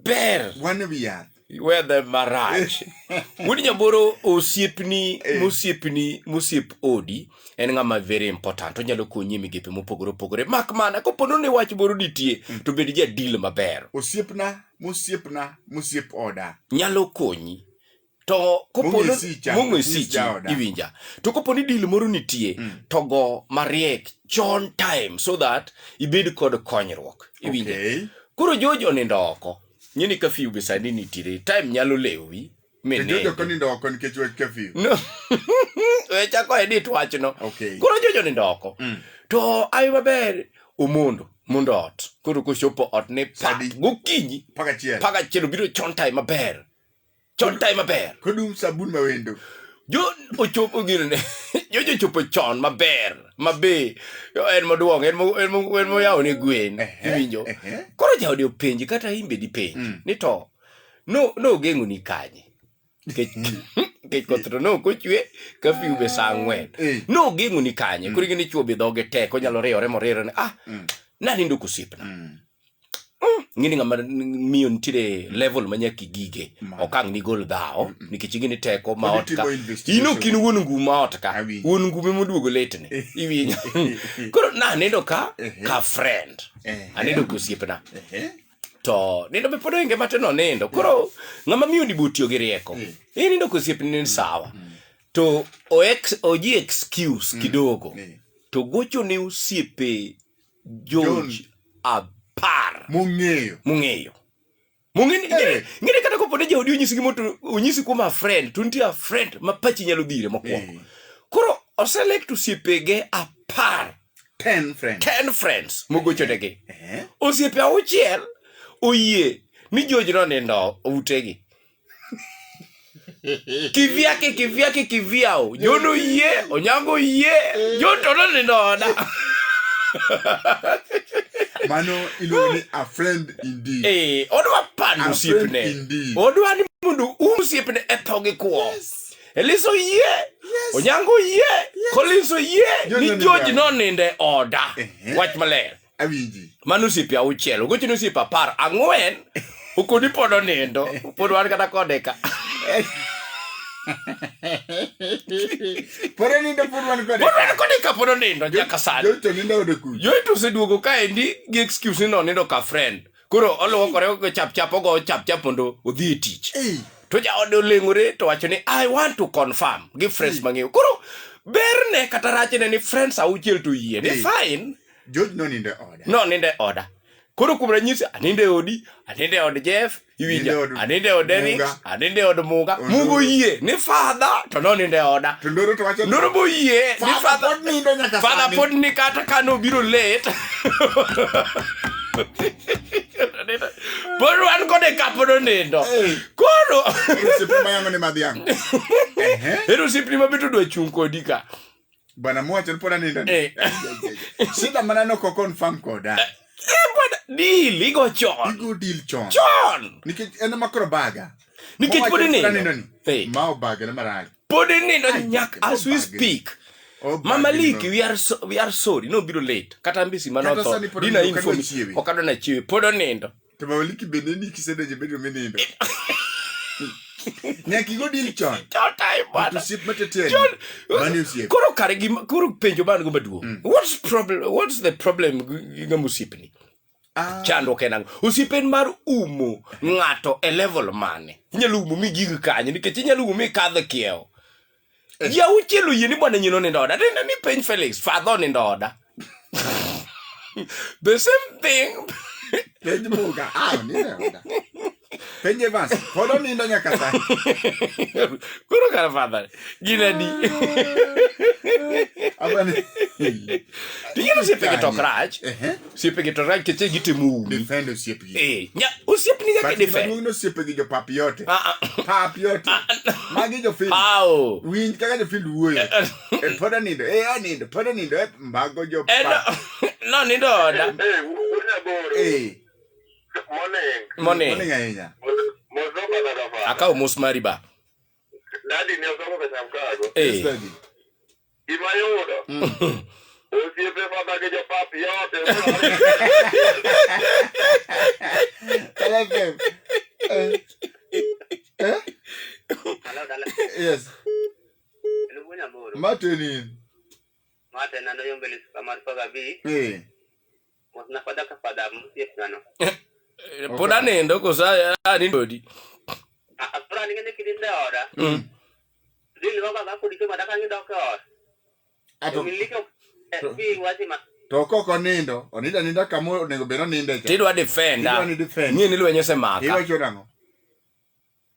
ber wan wi yath where the marach wudi nyaboro mosiep odi en ng'ama very important onyalo konyi migepe mopogore opogore mak mana kopono ni wach boro nitie to bed jadil maber mosiep oda nyalo konyi to kopono mong'esiji iwinja to koponi dil moro nitie to go mariek chon time so that ibed kod konyruok iwinja koro jojo nindo oko nyini kafiu be sani nitire time nyalo lewi jojo konindo oko nikech wek kafiu no chako edit wachno koro jojo nindo oko to ayo maber omondo ot koro kochopo ot ne pat gokinyi paka chielo biro chon time maber kodum sabun mawendo jo ochopo girne jojo chopo chon maber mabe en moduong en mo yawo ne gwen iwinjo koro jaodi openji kata imbe di penji ni to no gengo ni kanye ke kotro no kochwe kafiu be sangwen no gengo ni kanye kuri gini chuo be doge tek onyalo riyore moriro ne nani ndo kusipna ngini ngama miyo nitire level manyaki gige okang ni gol dhao nikech gini teko ma otka ino kinu wuon ngu ma otka wuon ngu me moduogo letne iwinyo koro na nendo ka friend anendo kusiepna to nendo be podo inge mateno nendo koro ngama miyo ni butio gi rieko nendo kusiepni ni sawa to oji excuse kidogo to gocho ne usiepe George par mung'eyo ngene kata kopone jaodi onyisi gimoto onyisi kuma friend to nitie a friend ma pachi nyalo dhire mokwongo koro oselect osiepege apar 10 friends mogochonegi osiepe auchiel oyie ni George no nindo utegi kivyao jono yie onyango yie joto no nindo oda mano iloni a friend indeed odwa pando siepne odwa ni mundu siepne etogi kuo eliso yie onyango yie koliso yie ni George no ninde oda wach maler awinji mano siepia uchielo gochi no siepia par ang'wen okodi podo nindo podo wan kata kodeka Pore nindo podo nindo nyaka sani yoito seduogo ka endi gi excuse no nindo ka friend koro oluokore go chap mondo odhi tich to jaode oleng'ore to wacho ni I want to confirm gi friends mang'eyo koro berne kata rachne ni friends auchiel to yie ni fine George no ninde oda koro kuom ranyisi aninde od Jeff iwinja aninde od Derek aninde od Mugo yie ni father to no ninde oda to ndoro to wacho ndoro bo yie ni father nindo nyaka father pod ni kata kano biro late Boru an kode kapodo nindo koro sipi mayango ni madhiang ero sipi mabeto dwa chung kodi ka bana mwacho poda nindo sida mana no ko confirm koda deal igo chon nikech en makro baga nikech pod nindo mao baga na maragi pod nindo nyak as we speak Mama Liki, we are sorry. No biro late. Kata mbisi manoto. Dina info okado na chiwe. Podo nindo. To Mama Liki beneni kisede jebedo menindo. Nyaki go deal chon. Time bana. To sip matete. Mani usiep. Koro karegi koro penjo bana go maduo. What's the problem ngamusipni? Chando kenang. Usipen mar umo ngato e level mane. Inyalo umo mi gig kanye nikech inyalo umo mi kadho kieo. Ya uchelo yeni bwana nyino nindo oda. Denda ni penj Felix. Father nindo oda. The same thing. Penj Muga. Nindo oda. Penj Evans. Podo nindo nyaka sa. Kuro kara father. Gina di. Abane. Tingeno sipe ke tokraj. Sipe ke tokraj keche gite mu. Defend sipe. Nya usipe ni yake defend. But no sipe gi jo papiote. Papiote. Magi jo film. Win kaka jo film wuoyo. Podo nindo. Podo nindo mbago jo pa. No nindo oda. Morning ahinya. Mozoka da dafa. Akao musmari ba. Daddy ne osoko pesa mkago. Daddy. Imayudo. Osiepe baba ke jo papi yote. Telefon. Yes. Martin. Martin ano yung bilis pa marpagabi. Mosna pada kapada musiep ngano. Poda nendo kosa ani ndodi. Asura ningene kidinda ora. Dili baba ko dike madaka ngi doktor. Ato miliko bi wazima. Toko konindo, ninda kamo nego beno ninde cha. Tidwa defenda. Ni lwenye semaka. Iwa chorango.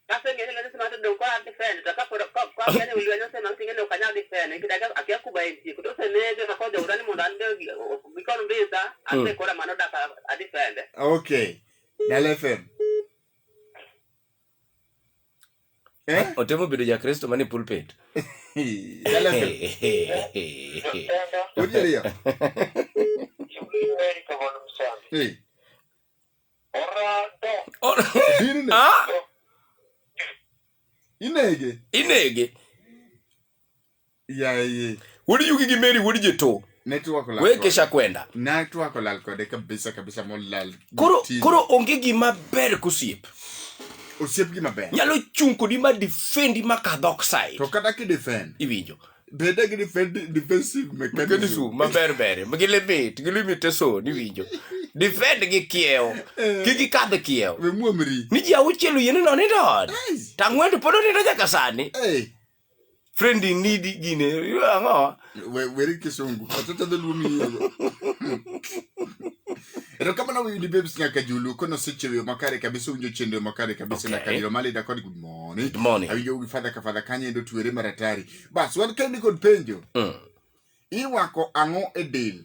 Kase ngene ngene semaka do kwa defend, taka kwa ngene ulwenye semaka ngene ukanya defend, kidaga akia kubaiti, kutose nege na koja urani mondande bikono mbeza, ase kora manoda ka defend. Okay. Dale FM. Otemo bido ya Kristo mani pulpit. Dale FM. Odiyo. Inege. Yeah. Wodi yugi gimeri wodi jeto. Network la. Weke shakwenda. Network la kode kabisa molal. Koro onge gima ber kusip. Osiep gima ber. Nyalo chunko di ma defendi ma kadok side. To kada ki defend. Iwinjo. Beda ki defensive mechanism. Ma ber. Gilimite so niwinjo. Defend gi kieo. Kiki kadhe kieo. We muomri. Ni ji auchielu yene no ni dod. Tangwendo podo ni doja kasani. Friendly needy gine. Ango. Weri kisungu. Atata do lumi yogo. Ero kama na wili babes nyaka julu kono sechewe makare kabisa unjo chendo makare kabisa na kadiro mali da kodi good morning. Good morning. Ayo ufada kafada kanye ndo tuwere maratari. Bas wan kendi kod penjo. Iwako ango edel.